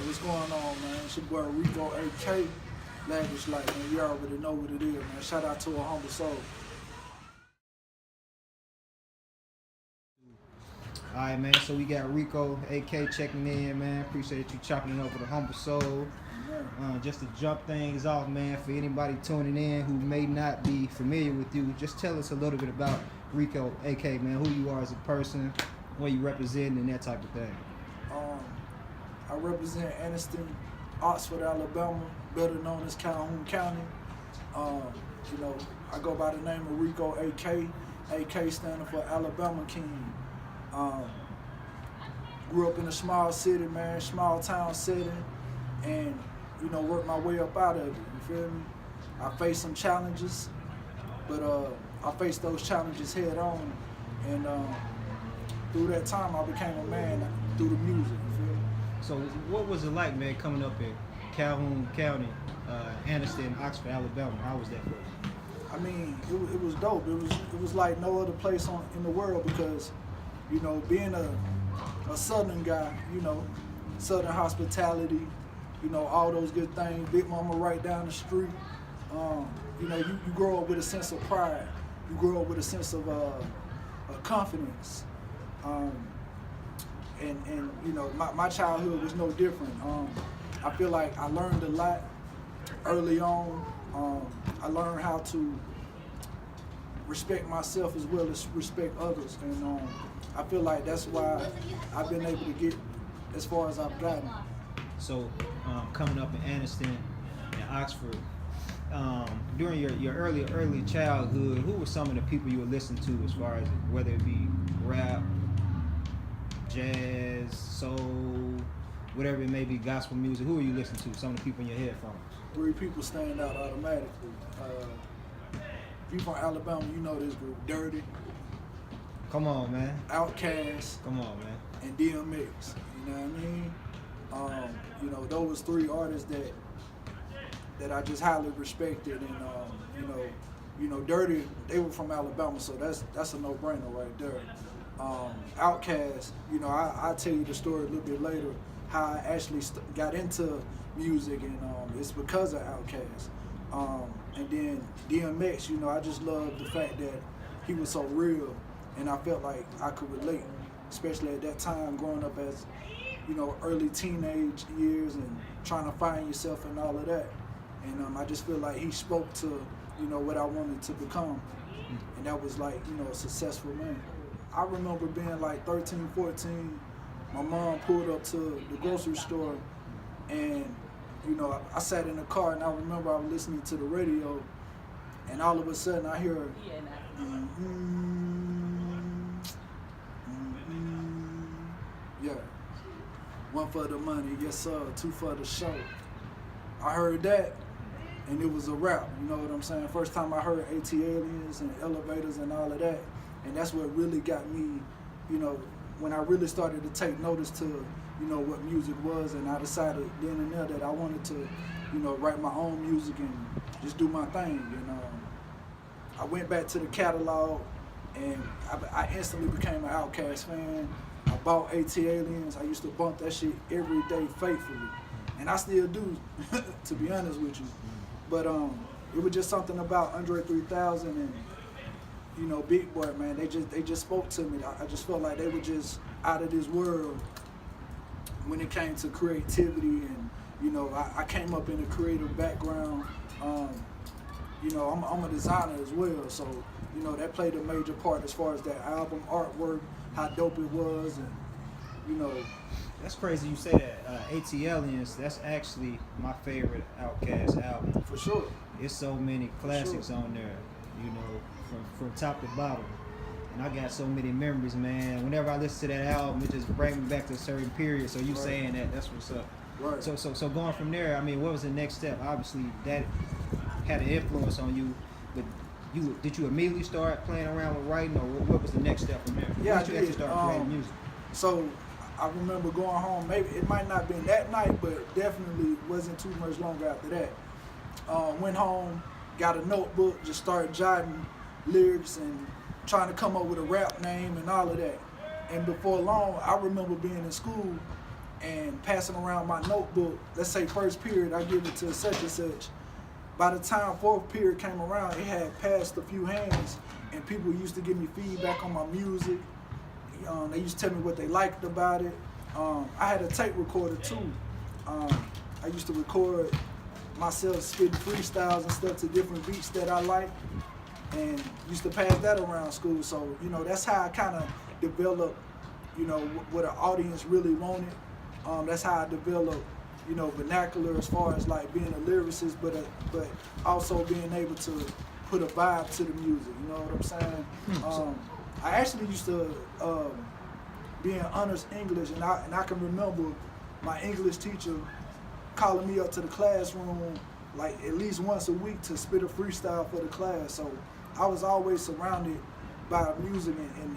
What's going on, man? It's your boy Ricko, AK. Lavish Light, man. You already know what it is, man. Shout out to AHumbleSoul. Alright, man, so we got Ricko, AK checking in, man. Appreciate you chopping it up with AHumbleSoul. Just to jump things off, man, for anybody tuning in who may not be familiar with you, just tell us a little bit about Ricko, AK, man, who you are as a person, what you represent, and that type of thing. I represent Anniston, Oxford, Alabama, better known as Calhoun County. I go by the name of Ricko, AK. AK standing for Alabama King. Grew up in a small city, man, small town setting, and worked my way up out of it. You feel me? I faced some challenges, but I faced those challenges head on, and through that time, I became a man through the music. You feel me? So, what was it like, man, coming up in Calhoun County, Anniston, Oxford, Alabama? How was that for you? I mean, it was dope. It was like no other place in the world because, being a Southern guy, Southern hospitality, all those good things. Big Mama right down the street. You grow up with a sense of pride. You grow up with a sense of confidence. My childhood was no different. I feel like I learned a lot early on. I learned how to respect myself as well as respect others, and I feel like that's why I've been able to get as far as I've gotten. So, coming up in Anniston and Oxford, during your early childhood, who were some of the people you would listen to as far as whether it be rap, jazz, soul, whatever it may be, gospel music? Who are you listening to? Some of the people in your headphones. 3 people stand out automatically. If you from Alabama, you know this group, Dirty. Come on, man. Outkast. Come on, man. And DMX. You know what I mean? Those 3 artists that I just highly respected, and Dirty, they were from Alabama, so that's a no-brainer right there. Outkast, I'll tell you the story a little bit later, how I actually got into music, and it's because of Outkast. And then DMX, I just love the fact that he was so real, and I felt like I could relate, especially at that time growing up as, early teenage years and trying to find yourself and all of that. And I just feel like he spoke to, what I wanted to become, and that was like, a successful man. I remember being like 13, 14, my mom pulled up to the grocery store, and I sat in the car, and I remember I was listening to the radio, and all of a sudden I hear, yeah, 1 for the money, yes sir, 2 for the show. I heard that, and it was a rap, you know what I'm saying? First time I heard AT-Aliens and Elevators and all of that, and that's what really got me, when I really started to take notice to, what music was, and I decided then and there that I wanted to, write my own music and just do my thing. And I went back to the catalog, and I instantly became an Outkast fan. I bought AT-Aliens. I used to bump that shit every day faithfully, and I still do, to be honest with you. But it was just something about Andre 3000 and Big Boy, man. They just spoke to me. I just felt like they were just out of this world when it came to creativity, and I came up in a creative background. I'm a designer as well, so that played a major part as far as that album artwork, how dope it was, and That's crazy you say that. AT-Aliens, that's actually my favorite Outkast album. For sure. It's so many classics on there, from top to bottom. And I got so many memories, man. Whenever I listen to that album, it just brings me back to a certain period. So you saying that's what's up. Right. So going from there, I mean, what was the next step? Obviously, that had an influence on you, but did you immediately start playing around with writing, or what was the next step from there? Yeah, when did you actually start playing music? So I remember going home. Maybe it might not have been that night, but definitely wasn't too much longer after that. Went home, got a notebook, just started jotting lyrics and trying to come up with a rap name and all of that. And before long, I remember being in school, and passing around my notebook. Let's say first period, I give it to such and such. By the time fourth period came around, it had passed a few hands, and people used to give me feedback on my music. They used to tell me what they liked about it. I had a tape recorder too. I used to record myself spitting freestyles and stuff to different beats that I like, and used to pass that around school. So, you know, that's how I kind of developed, you know, what an audience really wanted. That's how I developed, you know, vernacular as far as like being a lyricist, but also being able to put a vibe to the music. You know what I'm saying? I actually used to be in honors English, and I can remember my English teacher calling me up to the classroom like at least once a week to spit a freestyle for the class. So I was always surrounded by music,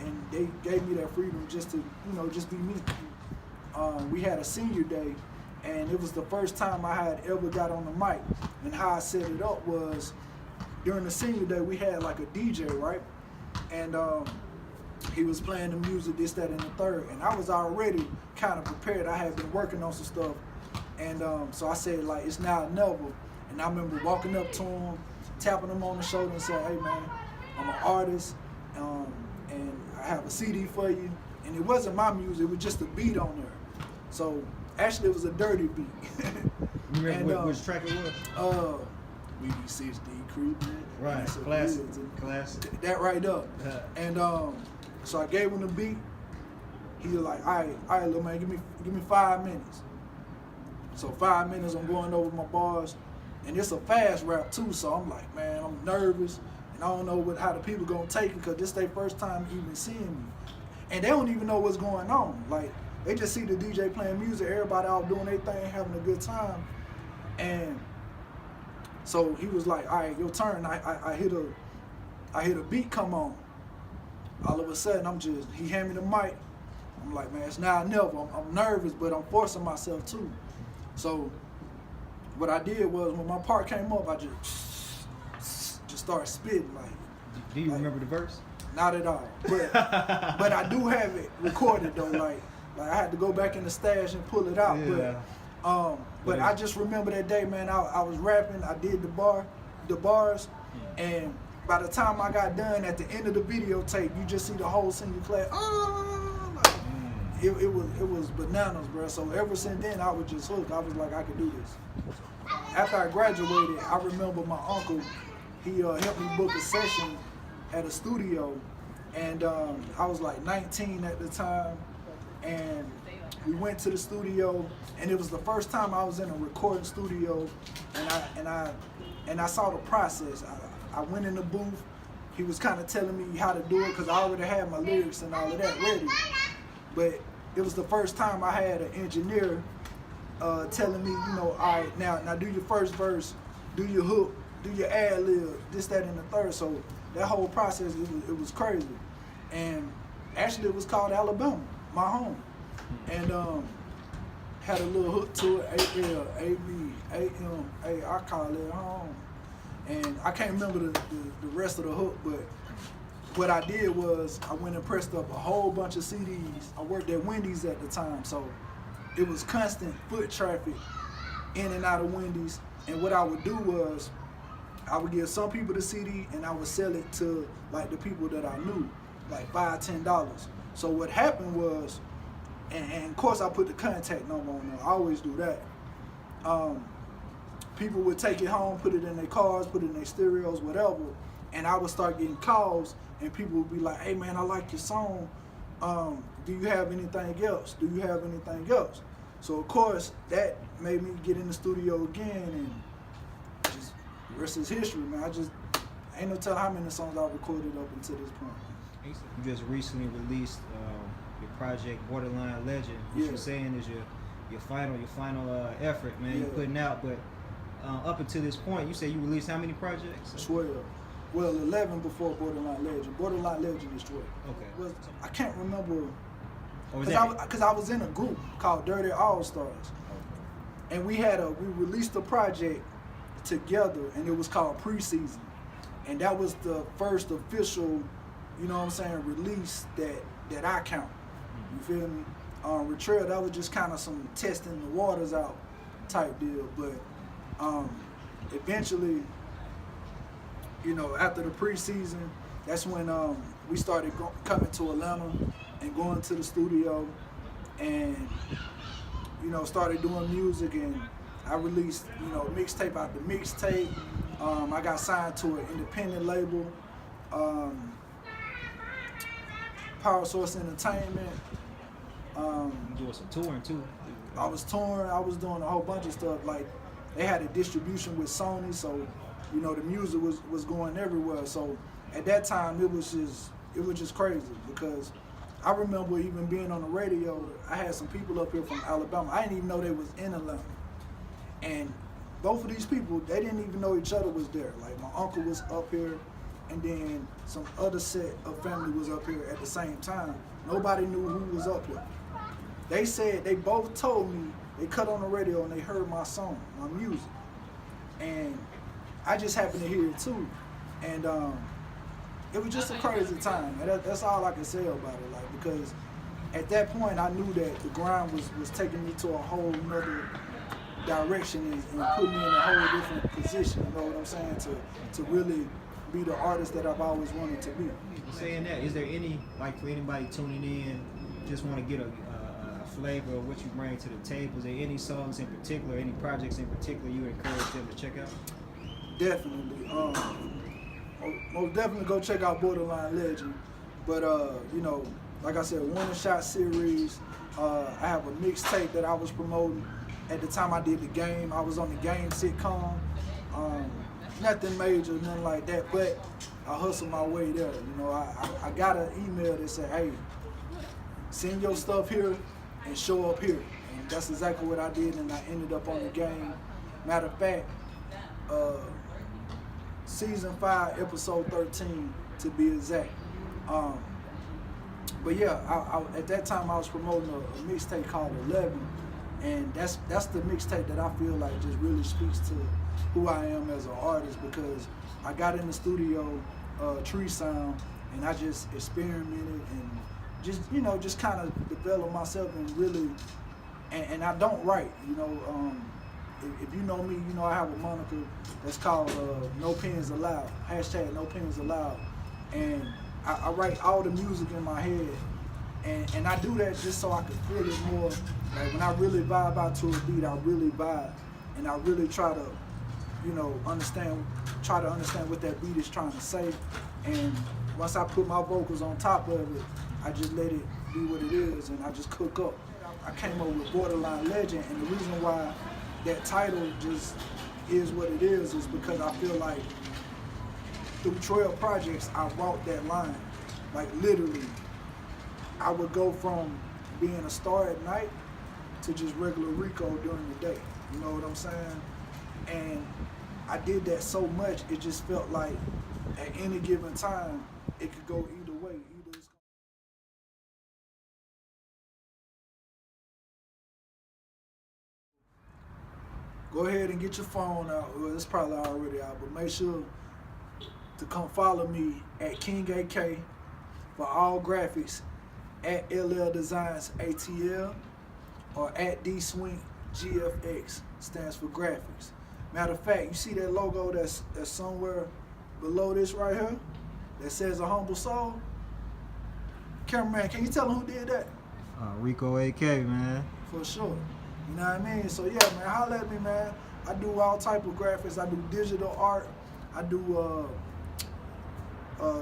and they gave me that freedom just to, you know, just be me. We had a senior day, and it was the first time I had ever got on the mic. And how I set it up was during the senior day we had like a DJ, right? And he was playing the music, this, that, and the third. And I was already kind of prepared. I had been working on some stuff. And so I said, like, it's now or never. And I remember walking up to him, tapping him on the shoulder and saying, hey, man, I'm an artist, and I have a CD for you. And it wasn't my music, it was just a beat on there. So actually it was a dirty beat. You remember which track it was? We Be 6D Creepin'. Right, classic. That right up. And so I gave him the beat. He was like, all right, little man, give me 5 minutes. So 5 minutes, I'm going over my bars, and it's a fast rap too. So I'm like, man, I'm nervous, and I don't know how the people gonna take it, because this their first time even seeing me, and they don't even know what's going on. Like, they just see the DJ playing music, everybody out doing their thing, having a good time, and so he was like, all right, your turn. I hit a beat come on. All of a sudden, he handed me the mic. I'm like, man, it's now or never. I'm nervous, but I'm forcing myself too. So what I did was, when my part came up, I just started spitting. Like, do you remember the verse? Not at all, but I do have it recorded though. Like I had to go back in the stash and pull it out. Yeah. But I just remember that day, man. I was rapping. I did the bars, and by the time I got done, at the end of the videotape, you just see the whole senior class. It was bananas, bro. So ever since then, I was just hooked. I was like, I could do this. After I graduated, I remember my uncle, he helped me book a session at a studio, and I was like 19 at the time, and we went to the studio, and it was the first time I was in a recording studio, and I saw the process. I went in the booth. He was kind of telling me how to do it, because I already had my lyrics and all of that ready. But it was the first time I had an engineer telling me, you know, all right, now do your first verse, do your hook, do your ad lib, this, that, and the third. So that whole process, it was crazy. And actually, it was called Alabama, my home. And had a little hook to it, A-L, A-B, A-M, A, I call it home. And I can't remember the rest of the hook, but what I did was I went and pressed up a whole bunch of CDs. I worked at Wendy's at the time, so it was constant foot traffic in and out of Wendy's. And what I would do was I would give some people the CD, and I would sell it to like the people that I knew, like $5, $10. So what happened was, and of course I put the contact number on there. I always do that. People would take it home, put it in their cars, put it in their stereos, whatever, and I would start getting calls, and people would be like, hey man, I like your song. Do you have anything else? Do you have anything else? So of course, that made me get in the studio again, and just the rest is history, man. I ain't no telling how many songs I've recorded up until this point. You just recently released your project Borderline Legend, which you're saying is your final effort, man. You're putting out, but up until this point, you say you released how many projects? 12. Well, 11 before Borderline Legend. Borderline Legend is 12. Okay. Well, I can't remember, Because because I was in a group called Dirty All Stars, and we released a project together, and it was called Preseason, and that was the first official, you know what I'm saying, release that I count. You feel me? Retrail, that was just kind of some testing the waters out type deal. But eventually, you know, after the preseason, that's when we started coming to Atlanta and going to the studio and, you know, started doing music. And I released, you know, mixtape after mixtape. I got signed to an independent label, Power Source Entertainment. You doing some touring too. I was touring. I was doing a whole bunch of stuff. Like, they had a distribution with Sony, so, you know, the music was going everywhere. So at that time, it was just crazy, because I remember even being on the radio. I had some people up here from Alabama. I didn't even know they was in Atlanta, and both of these people, they didn't even know each other was there. Like, my uncle was up here, and then some other set of family was up here at the same time. Nobody knew who was up here. They said, they both told me they cut on the radio and they heard my song, my music. And I just happened to hear it too. And it was just a crazy time. And that's all I can say about it. Like, because at that point, I knew that the grind was taking me to a whole nother direction and put me in a whole different position, you know what I'm saying, to really be the artist that I've always wanted to be. Saying that, is there any, like, for anybody tuning in, just want to get a flavor of what you bring to the table? Is there any songs in particular, any projects in particular you encourage them to check out? Definitely. Most definitely go check out Borderline Legend. But, you know, like I said, One Shot series. I have a mixtape that I was promoting at the time I did The Game. I was on The Game sitcom. Nothing major, nothing like that, but I hustled my way there. You know, I got an email that said, hey, send your stuff here and show up here. And that's exactly what I did, and I ended up on The Game. Matter of fact, season 5, episode 13 to be exact. But yeah, I at that time I was promoting a mixtape called 11, and that's the mixtape that I feel like just really speaks to who I am as an artist, because I got in the studio, Tree Sound, and I just experimented and just, you know, just kind of developed myself and really, and I don't write, you know. If you know me, you know I have a moniker that's called No Pens Allowed, hashtag No Pens Allowed, and I write all the music in my head, and I do that just so I can feel it more. Like, when I really vibe out to a beat, I really vibe, and I really try to, you know, try to understand what that beat is trying to say, and once I put my vocals on top of it, I just let it be what it is, and I just cook up. I came up with Borderline Legend, and the reason why that title just is what it is because I feel like through 12 projects, I walked that line. Like, literally, I would go from being a star at night to just regular Ricko during the day. You know what I'm saying? And I did that so much, it just felt like at any given time, it could go either way. Either it's go ahead and get your phone out. Well, it's probably already out, but make sure to come follow me at King AK for all graphics, at LL Designs ATL, or at D Swink GFX, stands for graphics. Matter of fact, you see that logo that's somewhere below this right here that says AHumbleSoul? Cameraman, can you tell them who did that? Ricko AK, man. For sure. You know what I mean? So yeah, man, holla at me, man. I do all type of graphics. I do digital art. I do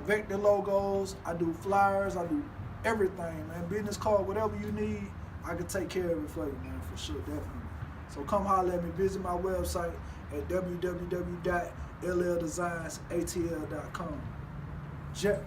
vector logos. I do flyers. I do everything, man. Business card, whatever you need, I can take care of it for you, man, for sure, definitely. So come holla at me. Visit my website at www.lldesignsatl.com. Jet.